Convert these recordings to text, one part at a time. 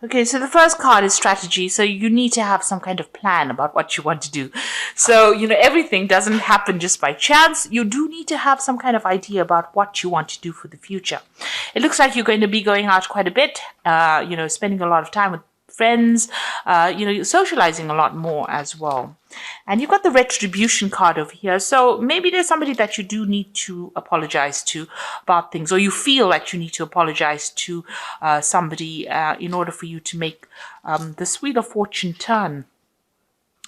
Okay, so the first card is strategy. So you need to have some kind of plan about what you want to do. So, everything doesn't happen just by chance. You do need to have some kind of idea about what you want to do for the future. It looks like you're going to be going out quite a bit, spending a lot of time with friends, socializing a lot more as well. And you've got the retribution card over here. So maybe there's somebody that you do need to apologize to about things, or you feel that you need to apologize to somebody in order for you to make this Wheel of Fortune turn.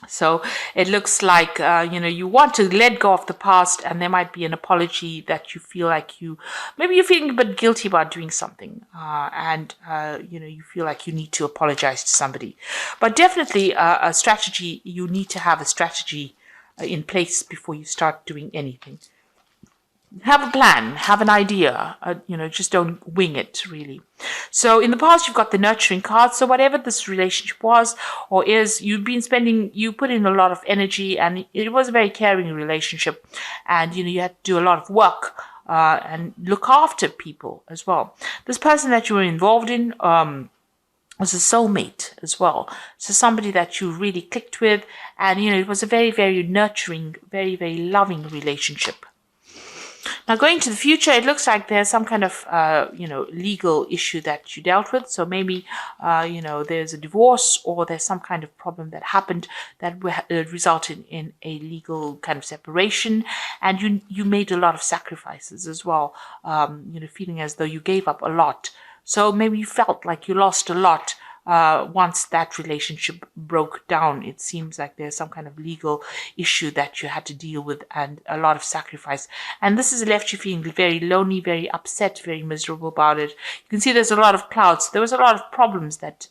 So it looks like, you want to let go of the past, and there might be an apology that you feel like maybe you're feeling a bit guilty about doing something, and you feel like you need to apologize to somebody. But definitely a strategy, you need to have a strategy in place before you start doing anything. Have a plan, have an idea, just don't wing it, really. So in the past, you've got the nurturing card. So whatever this relationship was or is, you put in a lot of energy, and it was a very caring relationship. And, you had to do a lot of work and look after people as well. This person that you were involved in was a soulmate as well. So somebody that you really clicked with. And, it was a very, very nurturing, very, very loving relationship. Now, going to the future, it looks like there's some kind of, legal issue that you dealt with. So maybe, there's a divorce, or there's some kind of problem that happened that resulted in a legal kind of separation. And you made a lot of sacrifices as well, feeling as though you gave up a lot. So maybe you felt like you lost a lot. Once that relationship broke down, it seems like there's some kind of legal issue that you had to deal with, and a lot of sacrifice. And this has left you feeling very lonely, very upset, very miserable about it. You can see there's a lot of clouds. There was a lot of problems that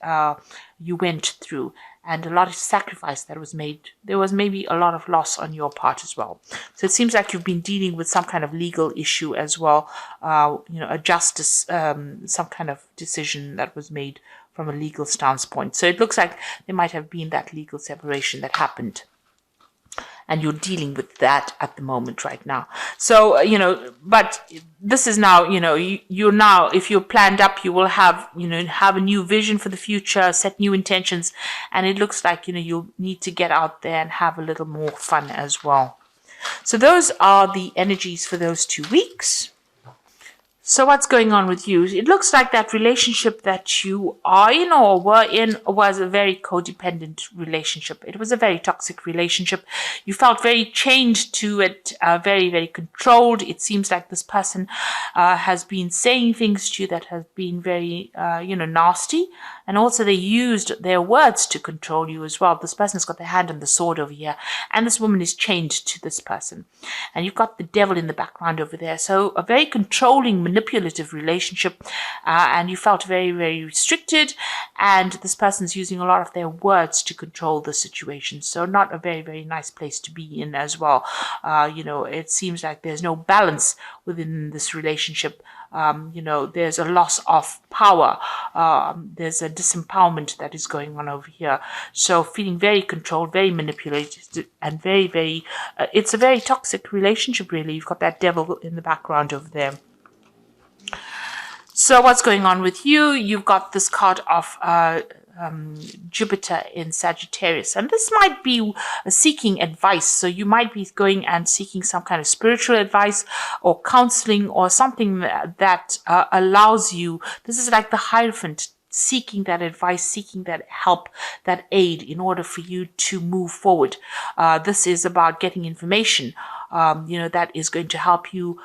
you went through, and a lot of sacrifice that was made. There was maybe a lot of loss on your part as well. So it seems like you've been dealing with some kind of legal issue as well, a justice, some kind of decision that was made from a legal standpoint. So it looks like there might have been that legal separation that happened. And you're dealing with that at the moment right now. So, but this is now, you're now, if you're planned up, you will have, have a new vision for the future, set new intentions. And it looks like, you'll need to get out there and have a little more fun as well. So those are the energies for those 2 weeks. So what's going on with you? It looks like that relationship that you are in or were in was a very codependent relationship. It was a very toxic relationship. You felt very chained to it, very, very controlled. It seems like this person has been saying things to you that have been very, nasty. And also they used their words to control you as well. This person's got their hand on the sword over here. And this woman is chained to this person. And you've got the devil in the background over there. So a very controlling, manipulative relationship, and you felt very, very restricted, and this person's using a lot of their words to control the situation. So not a very, very nice place to be in as well. It seems like there's no balance within this relationship. There's a loss of power. There's a disempowerment that is going on over here. So feeling very controlled, very manipulated, and very, very, it's a very toxic relationship, really. You've got that devil in the background over there. So what's going on with you? You've got this card of Jupiter in Sagittarius. And this might be seeking advice. So you might be going and seeking some kind of spiritual advice or counseling or something that allows you. This is like the Hierophant, seeking that advice, seeking that help, that aid in order for you to move forward. This is about getting information, that is going to help you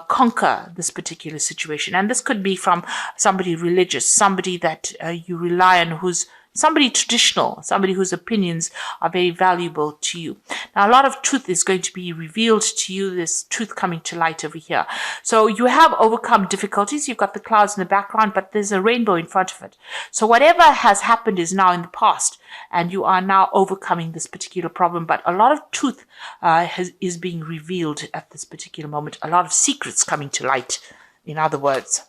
conquer this particular situation. And this could be from somebody religious, somebody that you rely on, who's somebody traditional, somebody whose opinions are very valuable to you. Now, a lot of truth is going to be revealed to you, this truth coming to light over here. So you have overcome difficulties. You've got the clouds in the background, but there's a rainbow in front of it. So whatever has happened is now in the past, and you are now overcoming this particular problem. But a lot of truth is being revealed at this particular moment. A lot of secrets coming to light, in other words.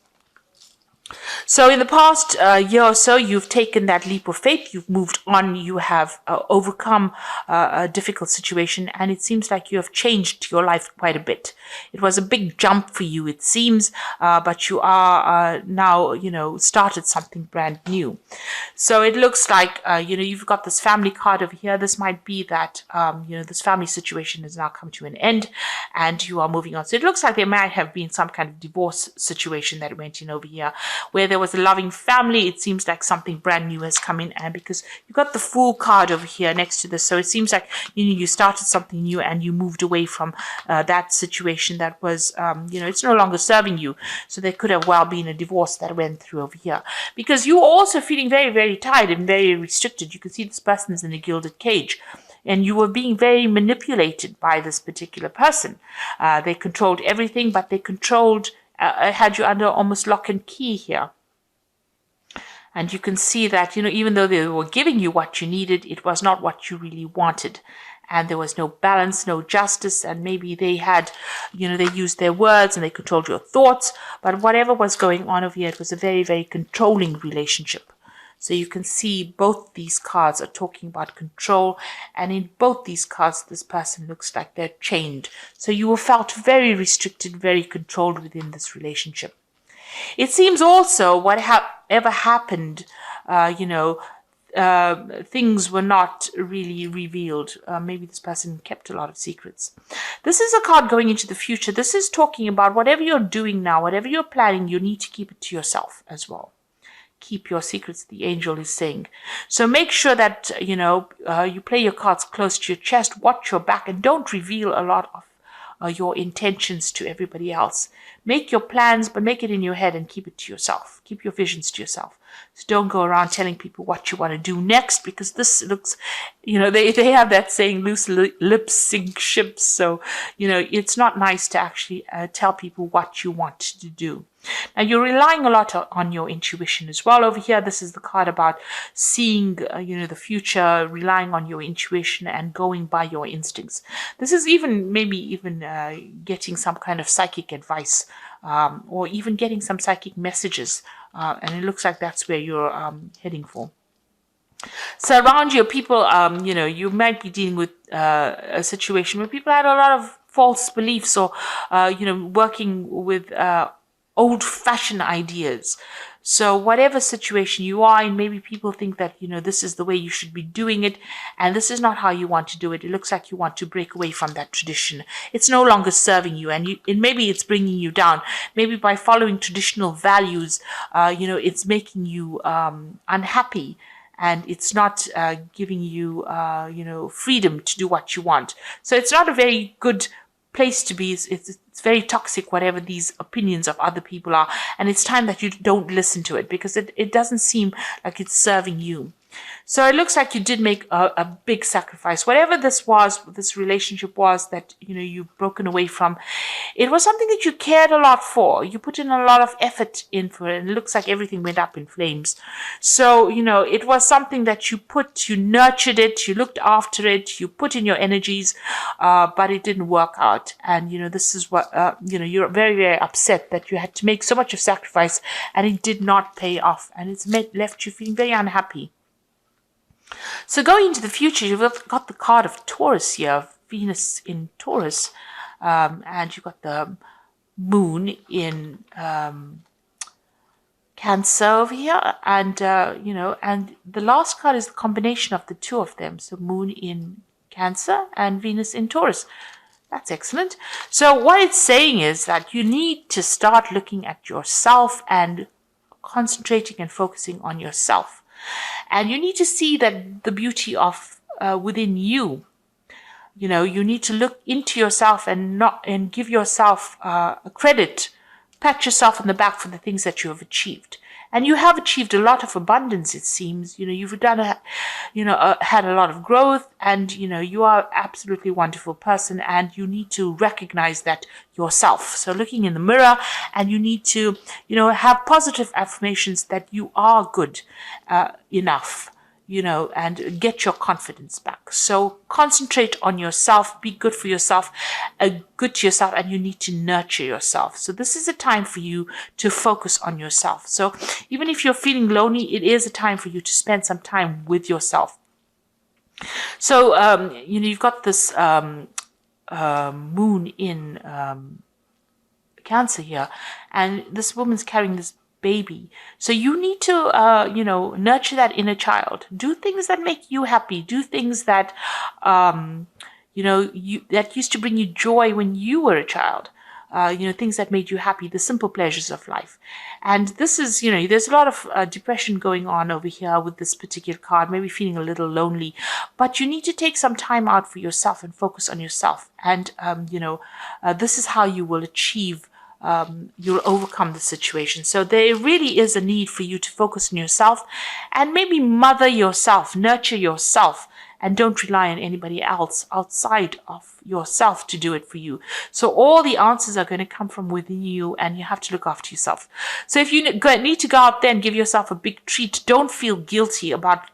So in the past year or so, you've taken that leap of faith, you've moved on, you have overcome a difficult situation, and it seems like you have changed your life quite a bit. It was a big jump for you, it seems, but you are now, started something brand new. So it looks like, you've got this family card over here. This might be that, this family situation has now come to an end and you are moving on. So it looks like there might have been some kind of divorce situation that went in over here where there was a loving family. It seems like something brand new has come in, and because you got the Fool card over here next to this, so it seems like you started something new and you moved away from that situation that was, it's no longer serving you. So there could have well been a divorce that went through over here, because you were also feeling very, very tired and very restricted. You can see this person is in a gilded cage, and you were being very manipulated by this particular person. They controlled everything, but they had you under almost lock and key here. And you can see that, even though they were giving you what you needed, it was not what you really wanted. And there was no balance, no justice, and maybe they had, they used their words and they controlled your thoughts. But whatever was going on over here, it was a very, very controlling relationship. So you can see both these cards are talking about control, and in both these cards, this person looks like they're chained. So you felt very restricted, very controlled within this relationship. It seems also whatever happened, things were not really revealed. Maybe this person kept a lot of secrets. This is a card going into the future. This is talking about whatever you're doing now, whatever you're planning, you need to keep it to yourself as well. Keep your secrets, the angel is saying. So make sure that, you play your cards close to your chest, watch your back, and don't reveal a lot of your intentions to everybody else. Make your plans, but make it in your head and keep it to yourself. Keep your visions to yourself. So don't go around telling people what you want to do next, because this looks, they have that saying, loose lips sink ships. So, it's not nice to actually tell people what you want to do. Now, you're relying a lot on your intuition as well. Over here, this is the card about seeing, the future, relying on your intuition and going by your instincts. This is maybe even getting some kind of psychic advice, or even getting some psychic messages. And it looks like that's where you're heading for. So around you, people, you might be dealing with a situation where people had a lot of false beliefs, or, working with old-fashioned ideas. So whatever situation you are in, maybe people think that, this is the way you should be doing it, and this is not how you want to do it. It looks like you want to break away from that tradition. It's no longer serving you, and maybe it's bringing you down. Maybe by following traditional values, it's making you unhappy, and it's not giving you, freedom to do what you want. So it's not a very good place to be. It's very toxic, whatever these opinions of other people are, and it's time that you don't listen to it, because it doesn't seem like it's serving you. So it looks like you did make a big sacrifice. Whatever this relationship was that, you've broken away from, it was something that you cared a lot for. You put in a lot of effort in for it, and it looks like everything went up in flames. So, it was something that you nurtured it, you looked after it, you put in your energies, but it didn't work out. And, this is what, you're very, very upset that you had to make so much of sacrifice and it did not pay off. And it's left you feeling very unhappy. So going into the future, you've got the card of Taurus here, Venus in Taurus, and you've got the moon in Cancer over here, and and the last card is the combination of the two of them, so moon in Cancer and Venus in Taurus. That's excellent. So what it's saying is that you need to start looking at yourself and concentrating and focusing on yourself. And you need to see that the beauty of within you. You need to look into yourself and give yourself a credit, pat yourself on the back for the things that you have achieved. And you have achieved a lot of abundance, it seems. You've done had a lot of growth, and, you are absolutely wonderful person, and you need to recognize that yourself. So looking in the mirror, and you need to, have positive affirmations that you are good enough. and get your confidence back. So concentrate on yourself, be good for yourself, good to yourself, and you need to nurture yourself. So this is a time for you to focus on yourself. So even if you're feeling lonely, it is a time for you to spend some time with yourself. So, you've got this moon in Cancer here, and this woman's carrying this baby. So you need to, nurture that inner child. Do things that make you happy. Do things that, that used to bring you joy when you were a child. Things that made you happy, the simple pleasures of life. And this is, there's a lot of depression going on over here with this particular card, maybe feeling a little lonely, but you need to take some time out for yourself and focus on yourself. And, this is how you will achieve, you'll overcome the situation. So there really is a need for you to focus on yourself and maybe mother yourself, nurture yourself, and don't rely on anybody else outside of yourself to do it for you. So all the answers are going to come from within you, and you have to look after yourself. So if you need to go out there and give yourself a big treat, don't feel guilty about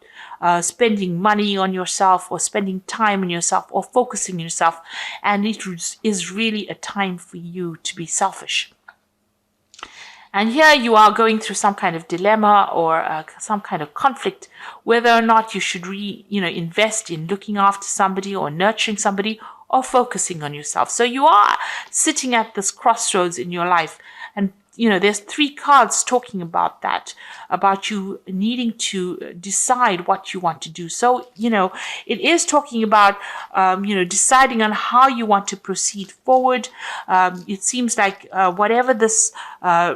spending money on yourself or spending time on yourself or focusing on yourself. And it is really a time for you to be selfish. And here you are going through some kind of dilemma or some kind of conflict, whether or not you should invest in looking after somebody or nurturing somebody or focusing on yourself. So you are sitting at this crossroads in your life. And there's 3 cards talking about that, about you needing to decide what you want to do. So, it is talking about, deciding on how you want to proceed forward. It seems like whatever this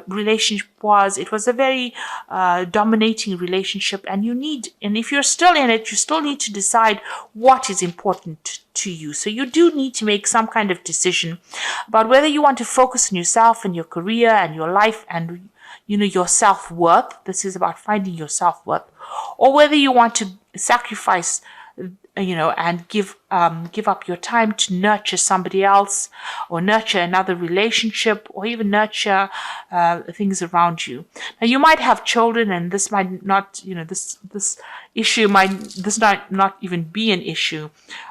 relationship was, it was a very dominating relationship. And if you're still in it, you still need to decide what is important to you. So you do need to make some kind of decision about whether you want to focus on yourself and your career and your life and your self-worth. This is about finding your self-worth, or whether you want to sacrifice and give up your time to nurture somebody else, or nurture another relationship, or even nurture things around you. Now, you might have children, and this might not, this issue might not even be an issue.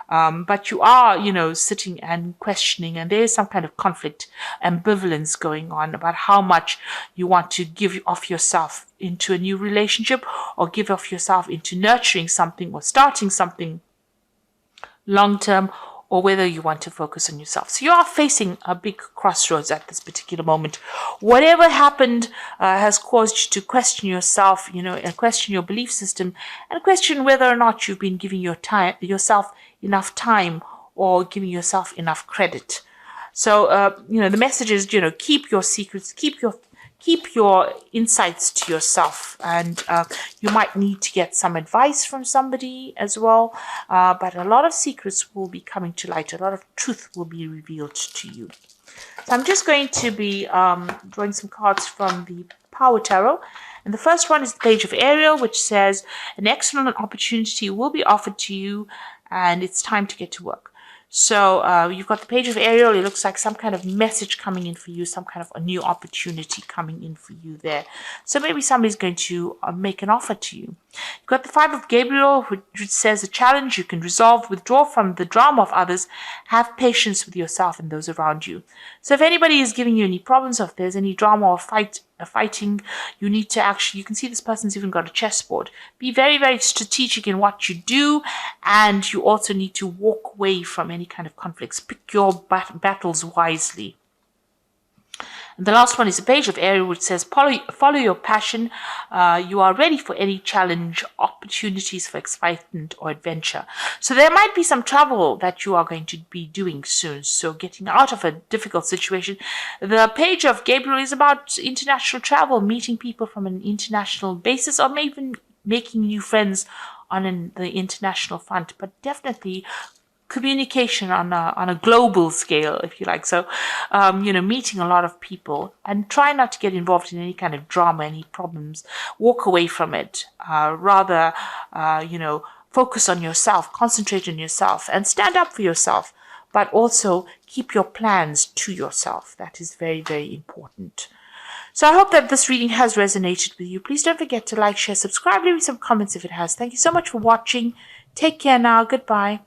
But you are, sitting and questioning, and there is some kind of conflict, ambivalence going on about how much you want to give off yourself into a new relationship, or give off yourself into nurturing something or starting something long-term, or whether you want to focus on yourself. So you are facing a big crossroads at this particular moment. Whatever happened has caused you to question yourself, and question your belief system, and question whether or not you've been giving yourself enough time or giving yourself enough credit. So, the message is, keep your secrets, keep your insights to yourself, and you might need to get some advice from somebody as well, but a lot of secrets will be coming to light. A lot of truth will be revealed to you. So I'm just going to be drawing some cards from the Power Tarot. And the first one is the Page of Ariel, which says, an excellent opportunity will be offered to you, and it's time to get to work. So you've got the Page of Ariel. It looks like some kind of message coming in for you, some kind of a new opportunity coming in for you there. So maybe somebody's going to make an offer to you. You've got the 5 of Gabriel, which says a challenge you can resolve, withdraw from the drama of others, have patience with yourself and those around you. So if anybody is giving you any problems, or if there's any drama or fighting, you need to you can see this person's even got a chessboard. Be very, very strategic in what you do, and you also need to walk away from any kind of conflicts. Pick your battles wisely. And the last one is the Page of Ariel, which says, follow your passion. You are ready for any challenge, opportunities for excitement or adventure. So there might be some travel that you are going to be doing soon. So getting out of a difficult situation. The Page of Gabriel is about international travel, meeting people from an international basis, or maybe making new friends on the international front. But definitely communication on a global scale, if you like. So, meeting a lot of people, and try not to get involved in any kind of drama, any problems. Walk away from it. Rather, focus on yourself, concentrate on yourself, and stand up for yourself. But also keep your plans to yourself. That is very, very important. So I hope that this reading has resonated with you. Please don't forget to like, share, subscribe, leave me some comments if it has. Thank you so much for watching. Take care now. Goodbye.